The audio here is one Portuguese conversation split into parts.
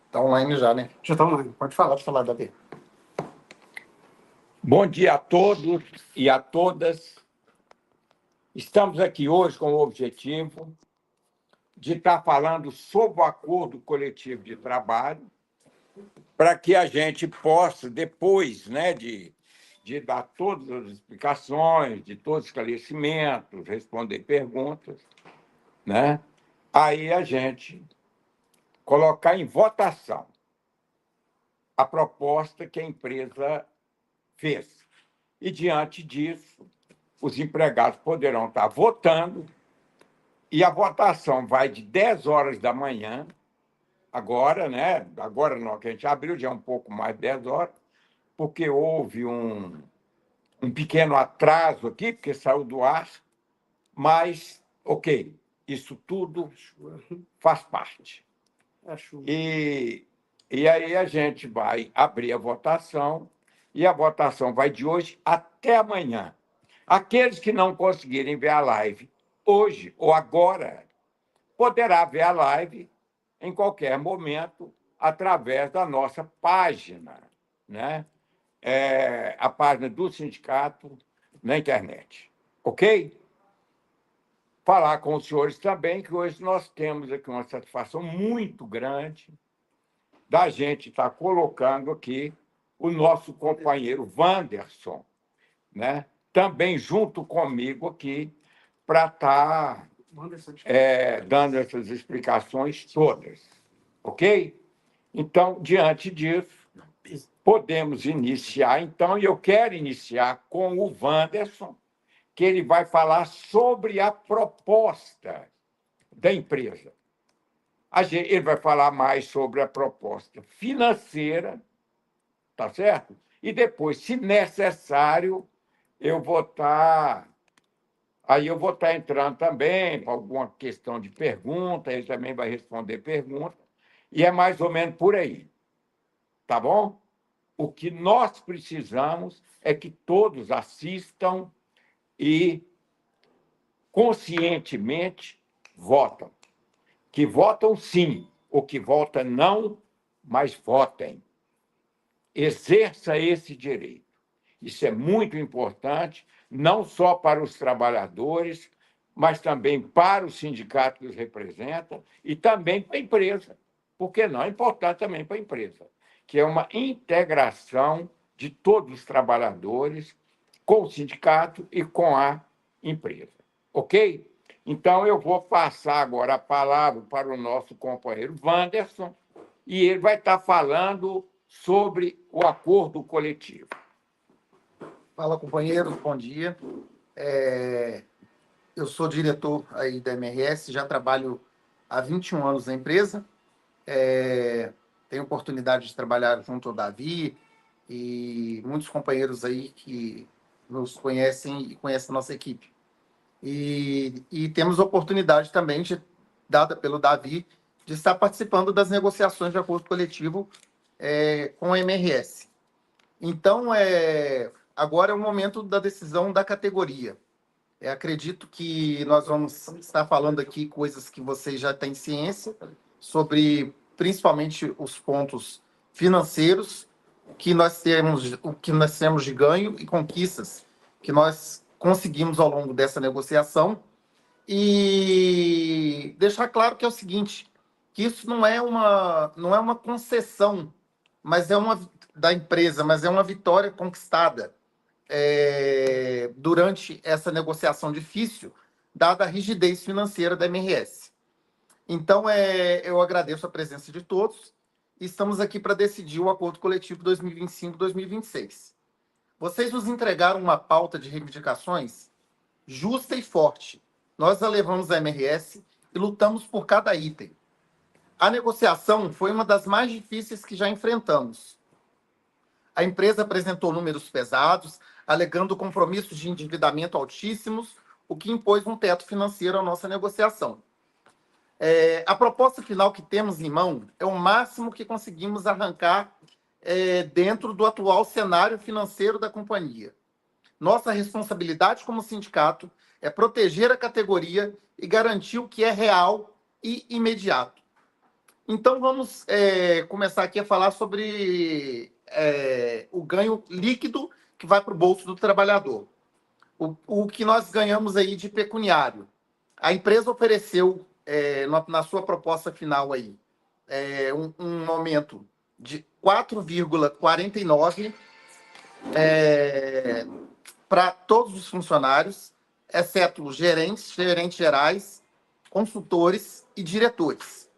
Está online já, né? Já está online. Pode falar. Pode falar, Davi. Bom dia a todos e a todas. Estamos aqui hoje com o objetivo de estar falando sobre o acordo coletivo de trabalho, para que a gente possa, depois, né, de dar todas as explicações, de todos os esclarecimentos, responder perguntas, né, aí a gente colocar em votação a proposta que a empresa fez. E, diante disso, os empregados poderão estar votando, e a votação vai de 10 horas da manhã, agora, né? Agora não, que a gente abriu já um pouco mais de 10 horas, porque houve um pequeno atraso aqui, porque saiu do ar, mas, ok, isso tudo faz parte. E aí a gente vai abrir a votação, e a votação vai de hoje até amanhã. Aqueles que não conseguirem ver a live hoje ou agora, poderá ver a live em qualquer momento através da nossa página, né? A página do sindicato na internet. Ok? Falar com os senhores também que hoje nós temos aqui uma satisfação muito grande da gente estar colocando aqui o nosso companheiro Wanderson, né? Também junto comigo aqui, para estar dando essas explicações todas. Ok? Então, diante disso, podemos iniciar, então, e eu quero iniciar com o Wanderson, que ele vai falar sobre a proposta da empresa. Ele vai falar mais sobre a proposta financeira, tá certo? E depois, se necessário, Aí eu vou estar entrando também para alguma questão de pergunta, ele também vai responder pergunta, e é mais ou menos por aí, tá bom? O que nós precisamos é que todos assistam e conscientemente votam. Que votam sim, ou que votam não, mas votem. Exerça esse direito. Isso é muito importante, não só para os trabalhadores, mas também para o sindicato que os representa e também para a empresa. Por que não? É importante também para a empresa, que é uma integração de todos os trabalhadores com o sindicato e com a empresa. Ok? Então, eu vou passar agora a palavra para o nosso companheiro Wanderson, e ele vai estar falando sobre o acordo coletivo. Fala, companheiros, bom dia. Eu sou diretor aí da MRS, já trabalho há 21 anos na empresa. Tenho oportunidade de trabalhar junto ao Davi e muitos companheiros aí que nos conhecem e conhecem a nossa equipe. E temos oportunidade também, dada pelo Davi, de estar participando das negociações de acordo coletivo com a MRS. Então, agora é o momento da decisão da categoria. Acredito que nós vamos estar falando aqui coisas que vocês já têm ciência, sobre principalmente os pontos financeiros, o que nós temos de ganho e conquistas que nós conseguimos ao longo dessa negociação. E deixar claro que é o seguinte, que isso não é uma concessão, mas da empresa, mas é uma vitória conquistada durante essa negociação difícil, dada a rigidez financeira da MRS. Então, eu agradeço a presença de todos e estamos aqui para decidir o acordo coletivo 2025-2026. Vocês nos entregaram uma pauta de reivindicações justa e forte. Nós a levamos à MRS e lutamos por cada item. A negociação foi uma das mais difíceis que já enfrentamos. A empresa apresentou números pesados, alegando compromissos de endividamento altíssimos, o que impôs um teto financeiro à nossa negociação. A proposta final que temos em mão é o máximo que conseguimos arrancar dentro do atual cenário financeiro da companhia. Nossa responsabilidade como sindicato é proteger a categoria e garantir o que é real e imediato. Então, vamos começar aqui a falar sobre o ganho líquido que vai para o bolso do trabalhador. O que nós ganhamos aí de pecuniário. A empresa ofereceu, na sua proposta final aí, um aumento de 4,49 para todos os funcionários, exceto gerentes gerais, consultores e diretores.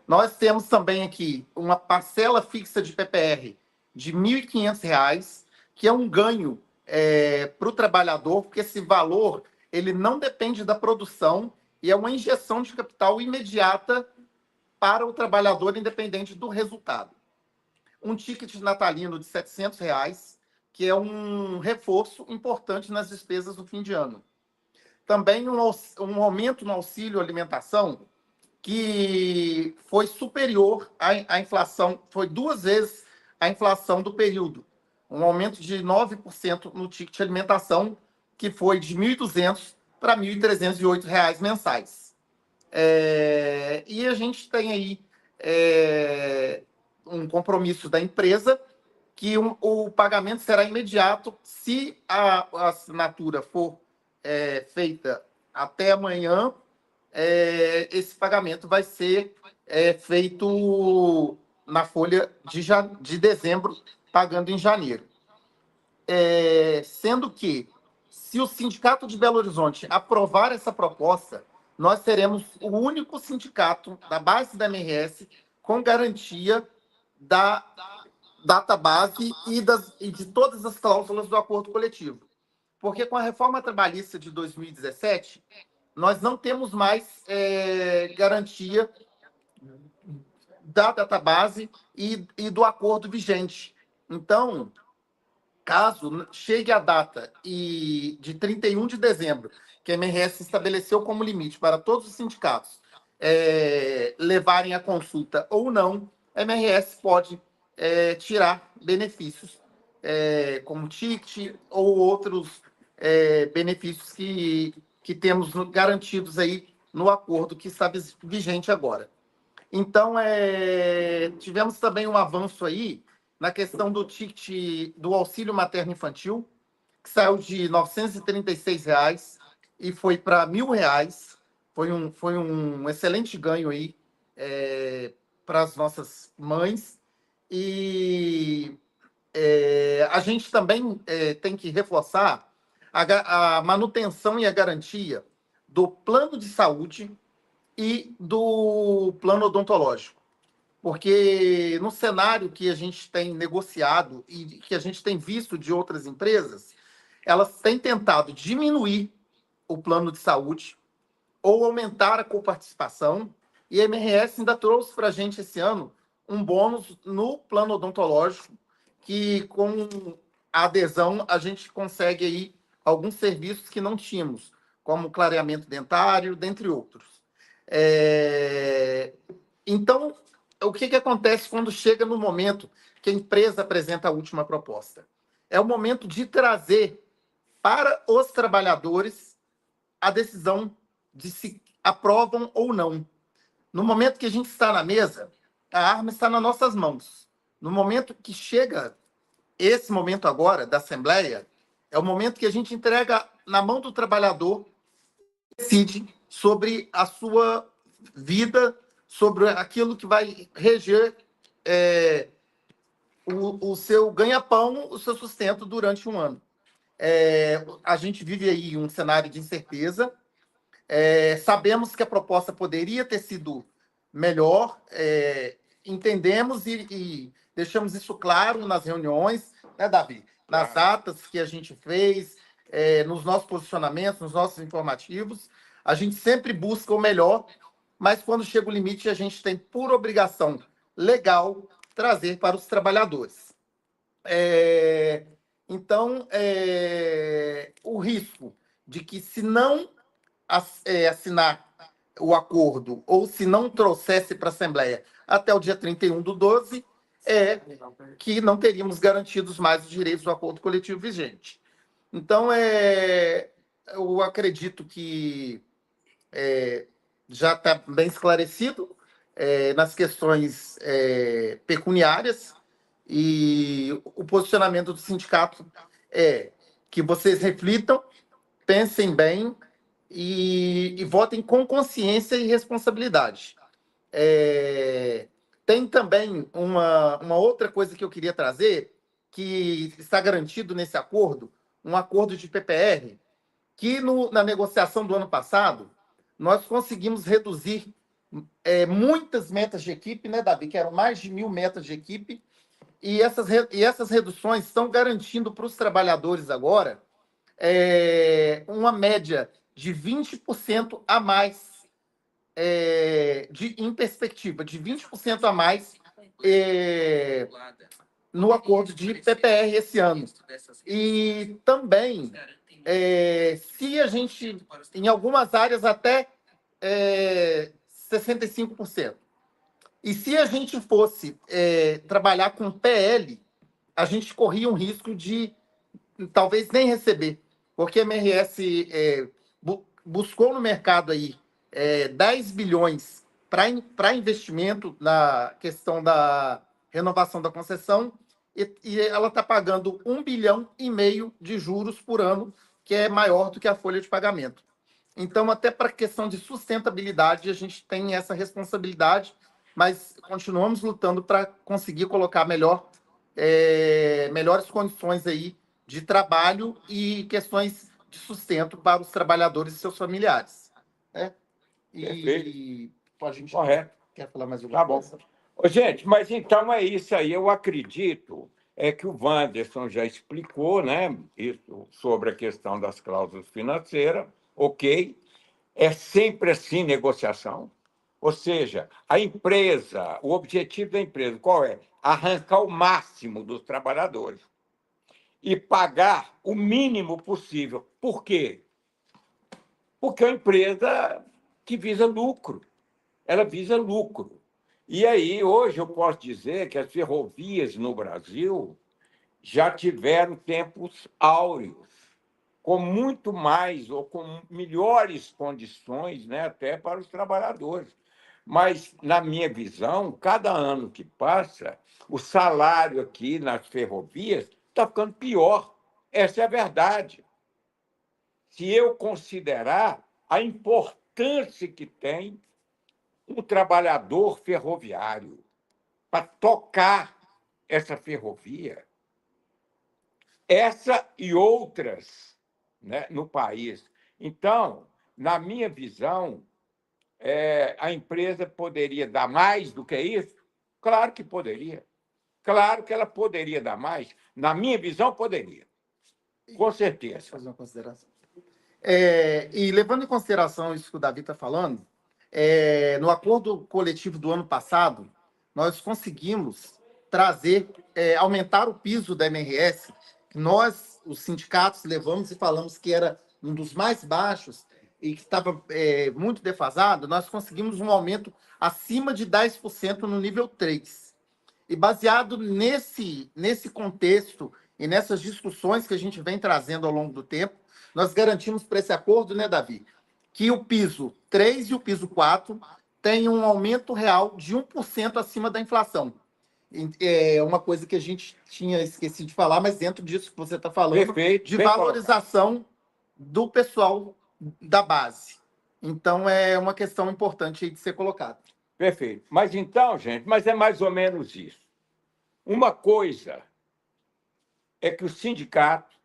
Nós temos também aqui uma parcela fixa de PPR de R$ 1.500, que é um ganho para o trabalhador, porque esse valor ele não depende da produção e é uma injeção de capital imediata para o trabalhador, independente do resultado. Um ticket natalino de R$ 700, que é um reforço importante nas despesas do fim de ano. Também um aumento no auxílio alimentação, que foi superior à inflação, foi 2 vezes a inflação do período. Um aumento de 9% no ticket de alimentação, que foi de R$ 1.200 para R$ 1.308 mensais. E a gente tem aí um compromisso da empresa que o pagamento será imediato se a assinatura for feita até amanhã. Esse pagamento vai ser feito na folha de dezembro, pagando em janeiro. Sendo que, se o Sindicato de Belo Horizonte aprovar essa proposta, nós seremos o único sindicato da base da MRS com garantia da data base e de todas as cláusulas do acordo coletivo. Porque com a reforma trabalhista de 2017, nós não temos mais garantia da database e do acordo vigente. Então, caso chegue a data de 31 de dezembro, que a MRS estabeleceu como limite para todos os sindicatos levarem a consulta ou não, a MRS pode tirar benefícios, como ticket ou outros benefícios que temos garantidos aí no acordo que está vigente agora. Então, tivemos também um avanço aí na questão do ticket do auxílio materno-infantil, que saiu de R$ 936 e foi para R$ 1.000. Foi um excelente ganho aí para as nossas mães. E a gente também tem que reforçar a manutenção e a garantia do plano de saúde e do plano odontológico. Porque no cenário que a gente tem negociado e que a gente tem visto de outras empresas, elas têm tentado diminuir o plano de saúde ou aumentar a coparticipação, e a MRS ainda trouxe para a gente esse ano um bônus no plano odontológico, que com a adesão a gente consegue aí alguns serviços que não tínhamos, como clareamento dentário, dentre outros. Então, o que acontece quando chega no momento que a empresa apresenta a última proposta? É o momento de trazer para os trabalhadores a decisão de se aprovam ou não. No momento que a gente está na mesa, a arma está nas nossas mãos. No momento que chega esse momento agora da Assembleia, é o momento que a gente entrega na mão do trabalhador, decide sobre a sua vida, sobre aquilo que vai reger o seu ganha-pão, o seu sustento durante um ano. A gente vive aí um cenário de incerteza. Sabemos que a proposta poderia ter sido melhor, entendemos e deixamos isso claro nas reuniões, né, Davi? Nas atas que a gente fez, nos nossos posicionamentos, nos nossos informativos. A gente sempre busca o melhor, mas quando chega o limite, a gente tem por obrigação legal trazer para os trabalhadores. Então, o risco de que, se não assinar o acordo, ou se não trouxesse para a Assembleia até o dia 31/12, é que não teríamos garantidos mais os direitos do acordo coletivo vigente. Então, eu acredito que já está bem esclarecido nas questões pecuniárias, e o posicionamento do sindicato é que vocês reflitam, pensem bem e votem com consciência e responsabilidade. Tem também uma outra coisa que eu queria trazer, que está garantido nesse acordo, um acordo de PPR, que na negociação do ano passado, nós conseguimos reduzir muitas metas de equipe, né, Davi? Que eram mais de 1.000 metas de equipe, e essas reduções estão garantindo para os trabalhadores agora uma média de 20% a mais, em perspectiva, de 20% a mais no acordo de PPR esse ano. E também, se a gente, em algumas áreas, até 65%. E se a gente fosse trabalhar com PL, a gente corria um risco de talvez nem receber, porque a MRS buscou no mercado aí 10 bilhões para investimento na questão da renovação da concessão, e ela está pagando 1,5 bilhão de juros por ano, que é maior do que a folha de pagamento. Então, até para a questão de sustentabilidade, a gente tem essa responsabilidade, mas continuamos lutando para conseguir colocar melhores condições aí de trabalho e questões de sustento para os trabalhadores e seus familiares. Né? Perfeito. A gente Correto. quer falar mais alguma coisa? Ô, gente, mas então é isso aí. Eu acredito que o Wanderson já explicou, né, isso, sobre a questão das cláusulas financeiras. Ok. É sempre assim negociação. Ou seja, a empresa, o objetivo da empresa, qual é? Arrancar o máximo dos trabalhadores e pagar o mínimo possível. Por quê? Porque é uma empresa que visa lucro. Ela visa lucro. E aí, hoje, eu posso dizer que as ferrovias no Brasil já tiveram tempos áureos, com muito mais ou com melhores condições, né, até para os trabalhadores. Mas, na minha visão, cada ano que passa, o salário aqui nas ferrovias está ficando pior. Essa é a verdade. Se eu considerar a importância que tem um trabalhador ferroviário para tocar essa ferrovia, essa e outras, né, no país. Então, na minha visão, a empresa poderia dar mais do que isso? Claro que poderia. Claro que ela poderia dar mais. Na minha visão, poderia. Com certeza. Fazer uma consideração. E levando em consideração isso que o Davi está falando, no acordo coletivo do ano passado, nós conseguimos aumentar o piso da MRS. Nós, os sindicatos, levamos e falamos que era um dos mais baixos e que estava muito defasado. Nós conseguimos um aumento acima de 10% no nível 3. E baseado nesse contexto e nessas discussões que a gente vem trazendo ao longo do tempo, nós garantimos para esse acordo, né, Davi, que o piso 3 e o piso 4 tenham um aumento real de 1% acima da inflação. É uma coisa que a gente tinha esquecido de falar, mas dentro disso que você está falando, Perfeito, de bem valorização do pessoal da base. Então, é uma questão importante aí de ser colocada. Perfeito. Mas então, gente, mas é mais ou menos isso. Uma coisa é que o sindicato,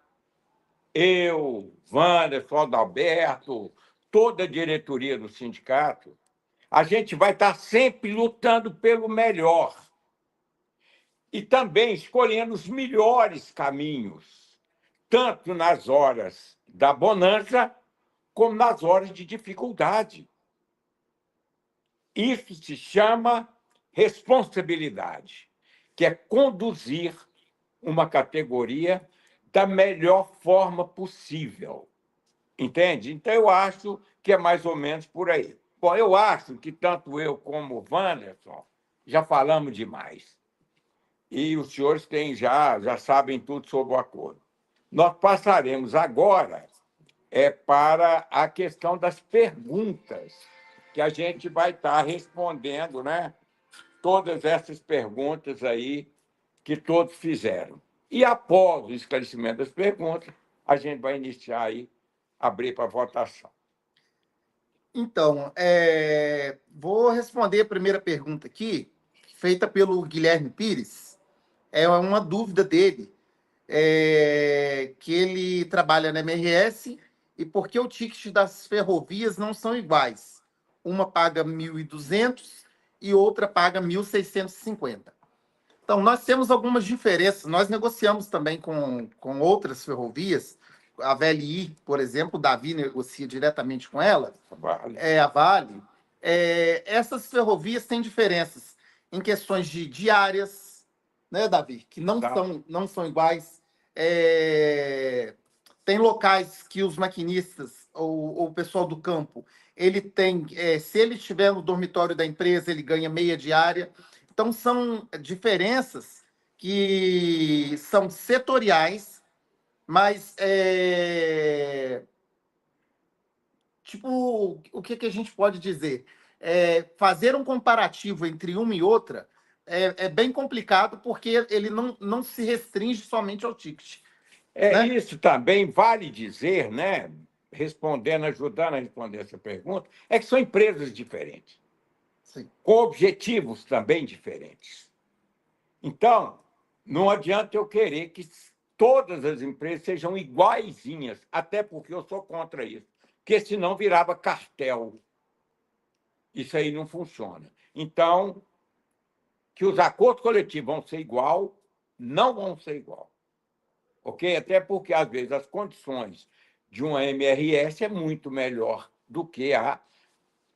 eu, Wanderson, Adalberto, toda a diretoria do sindicato, a gente vai estar sempre lutando pelo melhor e também escolhendo os melhores caminhos, tanto nas horas da bonança como nas horas de dificuldade. Isso se chama responsabilidade, que é conduzir uma categoria da melhor forma possível. Entende? Então, eu acho que é mais ou menos por aí. Bom, eu acho que tanto eu como o Wanderson já falamos demais. E os senhores já sabem tudo sobre o acordo. Nós passaremos agora para a questão das perguntas, que a gente vai estar respondendo, né? Todas essas perguntas aí que todos fizeram. E após o esclarecimento das perguntas, a gente vai iniciar aí, abrir para votação. Então, vou responder a primeira pergunta aqui, feita pelo Guilherme Pires. É uma dúvida dele, que ele trabalha na MRS e por que o ticket das ferrovias não são iguais? Uma paga 1.200 e outra paga 1.650. Então, nós temos algumas diferenças. Nós negociamos também com outras ferrovias. A VLI, por exemplo, o Davi negocia diretamente com ela. Vale. A Vale. Essas ferrovias têm diferenças em questões de diárias, né, Davi? Que não são iguais. Tem locais que os maquinistas ou o pessoal do campo, ele tem, se ele estiver no dormitório da empresa, ele ganha meia diária. Então, são diferenças que são setoriais, mas, tipo, o que a gente pode dizer? Fazer um comparativo entre uma e outra é bem complicado, porque ele não se restringe somente ao ticket. Né? Isso também vale dizer, né? Ajudando a responder essa pergunta, é que são empresas diferentes, Sim. com objetivos também diferentes. Então, não adianta eu querer que todas as empresas sejam iguaizinhas, até porque eu sou contra isso, porque senão virava cartel. Isso aí não funciona. Então, que os acordos coletivos vão ser igual, não vão ser igual. Ok? Até porque, às vezes, as condições de uma MRS é muito melhor do que a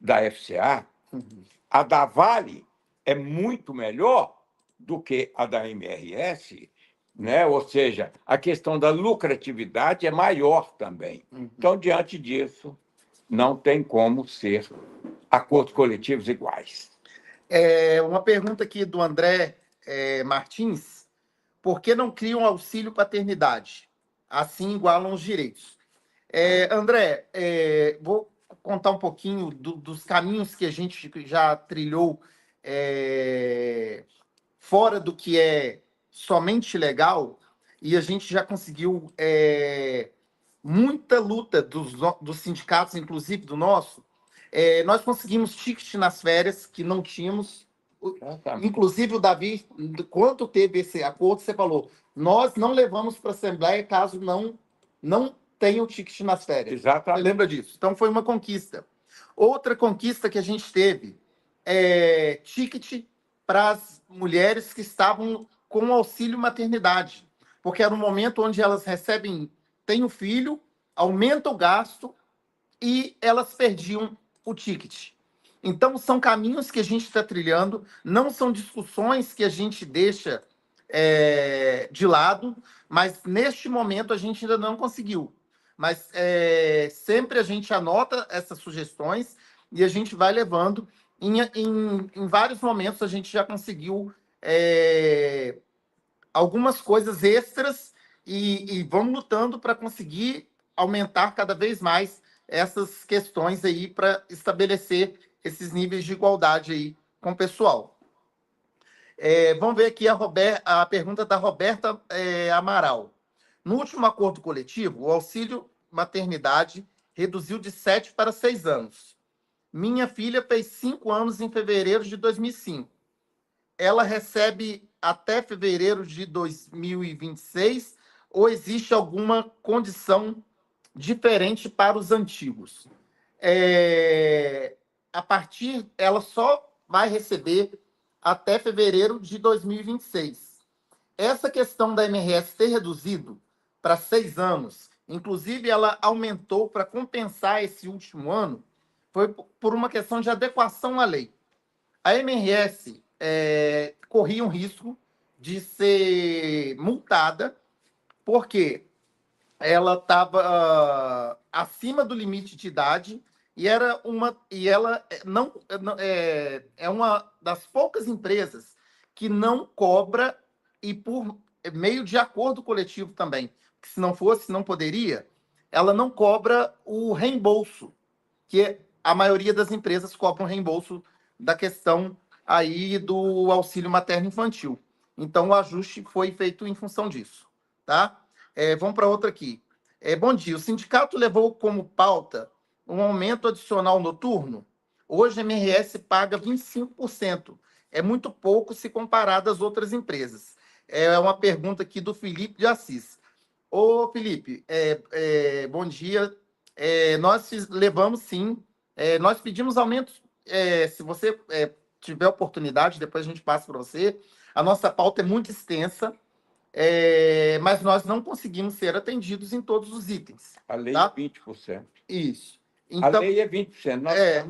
da FCA. Uhum. A da Vale é muito melhor do que a da MRS, né? Ou seja, a questão da lucratividade é maior também. Uhum. Então, diante disso, não tem como ser acordos coletivos iguais. Uma pergunta aqui do André Martins. Por que não criam auxílio paternidade? Assim igualam os direitos. André, vou contar um pouquinho dos caminhos que a gente já trilhou fora do que é somente legal, e a gente já conseguiu muita luta dos sindicatos, inclusive do nosso. Nós conseguimos ticket nas férias que não tínhamos. Inclusive, o Davi, quando teve esse acordo, você falou, nós não levamos para a Assembleia caso não tenha o ticket nas férias. Exatamente. Você lembra disso? Então, foi uma conquista. Outra conquista que a gente teve ticket para as mulheres que estavam com auxílio maternidade, porque era um momento onde elas têm o filho, aumenta o gasto e elas perdiam o ticket. Então, são caminhos que a gente está trilhando, não são discussões que a gente deixa de lado, mas neste momento a gente ainda não conseguiu. Mas sempre a gente anota essas sugestões e a gente vai levando. Em vários momentos a gente já conseguiu algumas coisas extras e vamos lutando para conseguir aumentar cada vez mais essas questões aí para estabelecer esses níveis de igualdade aí com o pessoal. Vamos ver aqui a pergunta da Roberta Amaral. No último acordo coletivo, o auxílio maternidade reduziu de 7 para 6 anos. Minha filha fez 5 anos em fevereiro de 2005. Ela recebe até fevereiro de 2026 ou existe alguma condição diferente para os antigos? Ela só vai receber até fevereiro de 2026. Essa questão da MRS ter reduzido para 6 anos, inclusive ela aumentou para compensar esse último ano, foi por uma questão de adequação à lei. A MRS corria um risco de ser multada, porque ela estava acima do limite de idade e ela é uma das poucas empresas que não cobra, e por meio de acordo coletivo também, que se não fosse, não poderia, ela não cobra o reembolso, que a maioria das empresas cobram reembolso da questão aí do auxílio materno-infantil. Então, o ajuste foi feito em função disso, tá? Vamos para outra aqui. Bom dia. O sindicato levou como pauta um aumento adicional noturno. Hoje, a MRS paga 25%. É muito pouco se comparado às outras empresas. É uma pergunta aqui do Felipe de Assis. Ô, Felipe, bom dia. Nós levamos, sim. Nós pedimos aumentos. Se você tiver oportunidade, depois a gente passa para você. A nossa pauta é muito extensa, mas nós não conseguimos ser atendidos em todos os itens. A lei Tá? é 20%. Isso. A Então, lei é 20%.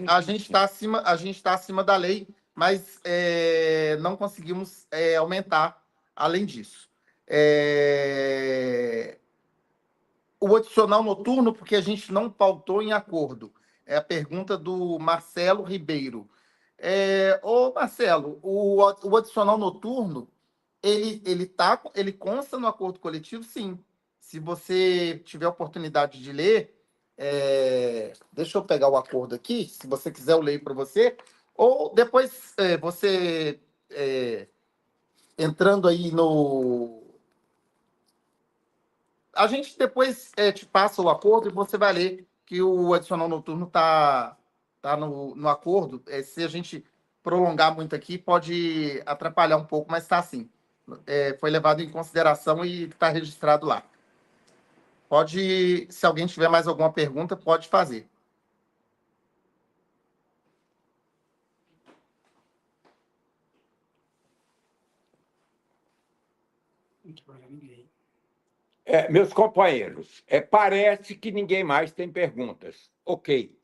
a gente está acima da lei, mas não conseguimos aumentar além disso. O adicional noturno, porque a gente não pautou em acordo. É a pergunta do Marcelo Ribeiro. Ô, Marcelo, o adicional noturno, ele consta no acordo coletivo, sim. Se você tiver oportunidade de ler, deixa eu pegar o acordo aqui, se você quiser eu leio para você, ou depois você entrando aí no... A gente depois te passa o acordo e você vai ler que o adicional noturno tá no acordo. Se a gente prolongar muito aqui, pode atrapalhar um pouco, mas está assim. Foi levado em consideração e está registrado lá. Pode, se alguém tiver mais alguma pergunta, pode fazer. Meus companheiros, parece que ninguém mais tem perguntas. Ok,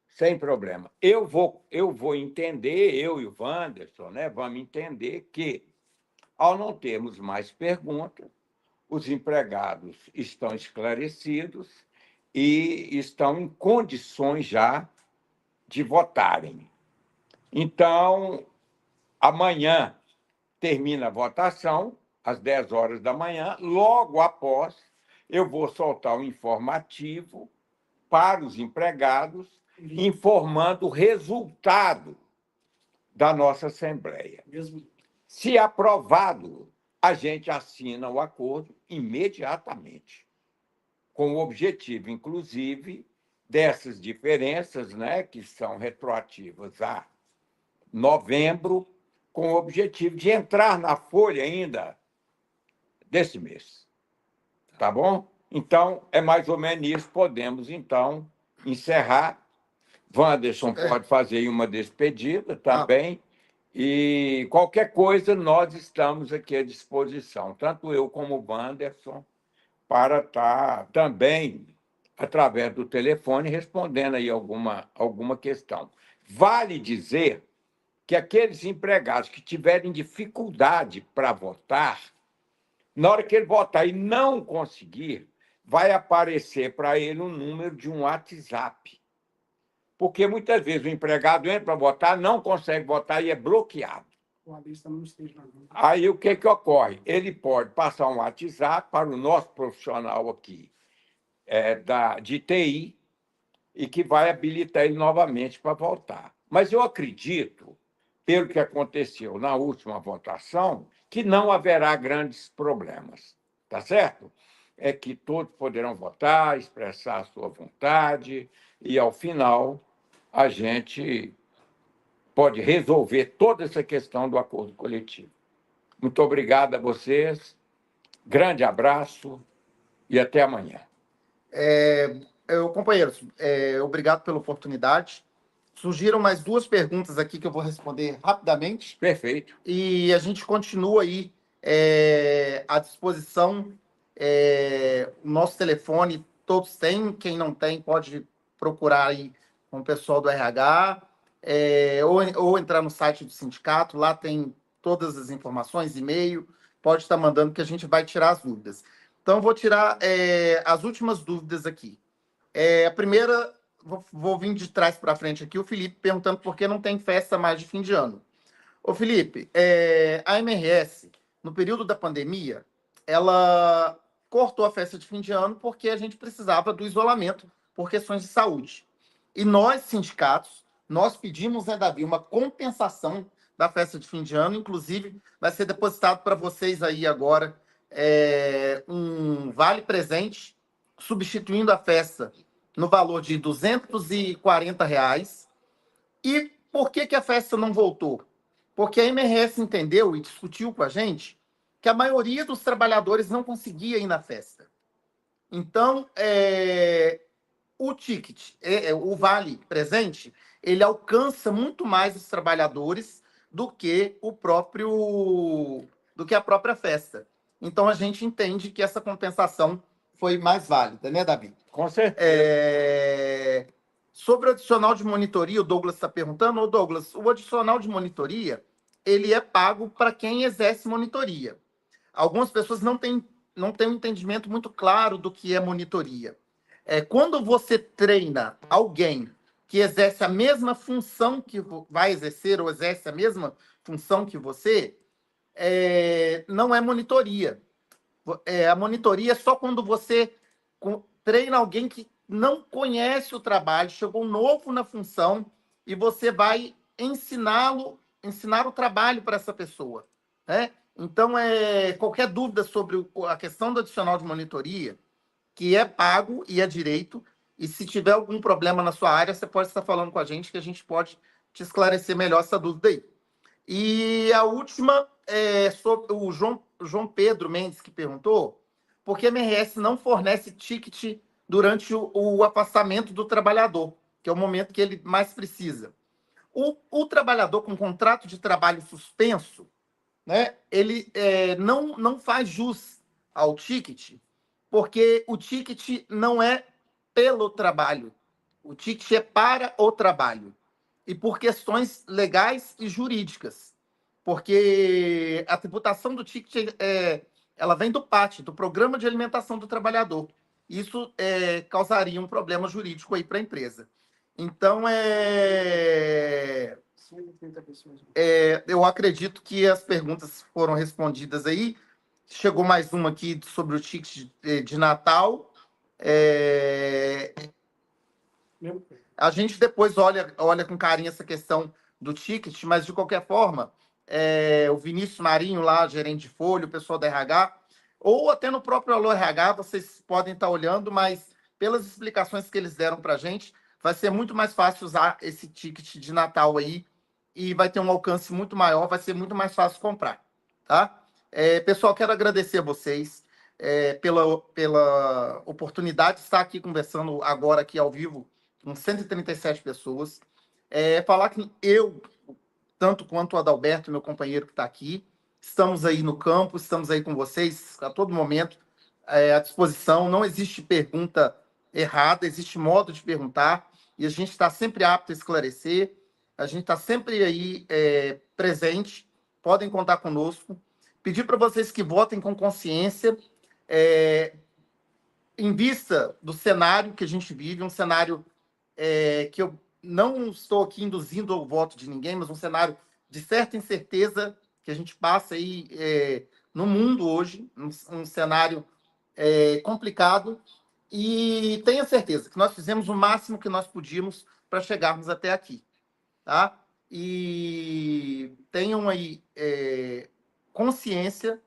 sem problema. Eu vou entender, eu e o Wanderson, né, vamos entender que, ao não termos mais perguntas, os empregados estão esclarecidos e estão em condições já de votarem. Então, amanhã termina a votação, às 10 horas da manhã. Logo após, eu vou soltar um informativo para os empregados, informando o resultado da nossa Assembleia. Se aprovado, a gente assina o acordo imediatamente, com o objetivo, inclusive, dessas diferenças, né, que são retroativas a novembro, com o objetivo de entrar na folha ainda desse mês. Tá bom? Então, é mais ou menos isso. Podemos, então, encerrar. Wanderson pode fazer uma despedida também. E qualquer coisa, nós estamos aqui à disposição, tanto eu como o Wanderson, para estar também, através do telefone, respondendo aí alguma questão. Vale dizer que aqueles empregados que tiverem dificuldade para votar, na hora que ele votar e não conseguir, vai aparecer para ele um número de um WhatsApp. Porque muitas vezes o empregado entra para votar, não consegue votar e é bloqueado. Aí o que ocorre? Ele pode passar um WhatsApp para o nosso profissional aqui de TI e que vai habilitar ele novamente para votar. Mas eu acredito, pelo que aconteceu na última votação, que não haverá grandes problemas, tá certo? É que todos poderão votar, expressar a sua vontade, e, ao final, a gente pode resolver toda essa questão do acordo coletivo. Muito obrigado a vocês, grande abraço e até amanhã. Companheiros, obrigado pela oportunidade. Surgiram mais duas perguntas aqui que eu vou responder rapidamente. Perfeito. E a gente continua aí à disposição. O nosso telefone, todos têm. Quem não tem, pode procurar aí com o pessoal do RH, ou entrar no site do sindicato. Lá tem todas as informações, e-mail. Pode estar mandando que a gente vai tirar as dúvidas. Então, eu vou tirar as últimas dúvidas aqui. A primeira, vou vir de trás para frente aqui, o Felipe perguntando por que não tem festa mais de fim de ano. Ô, Felipe, a MRS, no período da pandemia, ela cortou a festa de fim de ano porque a gente precisava do isolamento por questões de saúde. E nós, sindicatos, nós pedimos, né, Davi, uma compensação da festa de fim de ano, inclusive vai ser depositado para vocês aí agora um vale presente, substituindo a festa no valor de R$ 240. E por que a festa não voltou? Porque a MRS entendeu e discutiu com a gente que a maioria dos trabalhadores não conseguia ir na festa. Então, o ticket, o vale presente, ele alcança muito mais os trabalhadores do que do que a própria festa. Então, a gente entende que essa compensação foi mais válida, né, Davi? Com certeza. Sobre o adicional de monitoria, o Douglas está perguntando. Ô, Douglas, o adicional de monitoria, ele é pago para quem exerce monitoria. Algumas pessoas não têm um entendimento muito claro do que é monitoria. Quando você treina alguém que exerce a mesma função que vai exercer ou exerce a mesma função que você, não é monitoria. A monitoria é só quando você treina alguém que não conhece o trabalho, chegou novo na função e você vai ensinar o trabalho para essa pessoa, né? Então, qualquer dúvida sobre a questão do adicional de monitoria, que é pago e é direito, e se tiver algum problema na sua área, você pode estar falando com a gente, que a gente pode te esclarecer melhor essa dúvida aí. E a última é sobre o João Pedro Mendes, que perguntou por que a MRS não fornece ticket durante o afastamento do trabalhador, que é o momento que ele mais precisa. O trabalhador com contrato de trabalho suspenso, né, ele não faz jus ao ticket, porque o ticket não é pelo trabalho, o ticket é para o trabalho, e por questões legais e jurídicas, porque a tributação do ticket ela vem do PAT, do Programa de Alimentação do Trabalhador. Isso causaria um problema jurídico aí para a empresa. Então, eu acredito que as perguntas foram respondidas aí. Chegou mais uma aqui sobre o ticket de Natal. A gente depois olha com carinho essa questão do ticket, mas, de qualquer forma, o Vinícius Marinho, lá, gerente de folha, o pessoal da RH, ou até no próprio Alô RH, vocês podem estar olhando, mas pelas explicações que eles deram para a gente, vai ser muito mais fácil usar esse ticket de Natal aí e vai ter um alcance muito maior, vai ser muito mais fácil comprar, tá? Pessoal, quero agradecer a vocês pela oportunidade de estar aqui conversando agora aqui ao vivo com 137 pessoas. Falar que eu, tanto quanto o Adalberto, meu companheiro que está aqui, estamos aí no campo, estamos aí com vocês a todo momento, à disposição. Não existe pergunta errada, existe modo de perguntar, e a gente está sempre apto a esclarecer, a gente está sempre aí presente, podem contar conosco. Pedir para vocês que votem com consciência, em vista do cenário que a gente vive, um cenário que eu não estou aqui induzindo o voto de ninguém, mas um cenário de certa incerteza que a gente passa aí no mundo hoje, um cenário complicado, e tenha certeza que nós fizemos o máximo que nós podíamos para chegarmos até aqui, tá? E tenham aí consciência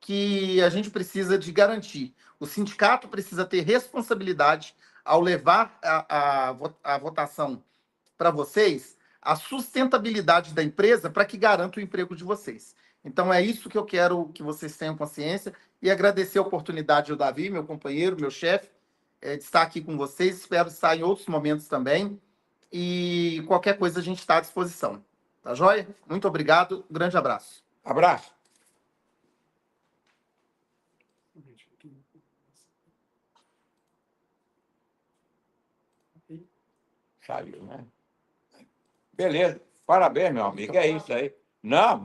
que a gente precisa de garantir. O sindicato precisa ter responsabilidade ao levar a votação para vocês, a sustentabilidade da empresa para que garanta o emprego de vocês. Então, é isso que eu quero que vocês tenham consciência e agradecer a oportunidade ao Davi, meu companheiro, meu chefe, de estar aqui com vocês. Espero estar em outros momentos também. E qualquer coisa a gente está à disposição. Tá joia? Muito obrigado. Um grande abraço. Abraço. Saiu, né? Beleza. Parabéns, meu amigo. É isso aí. Não.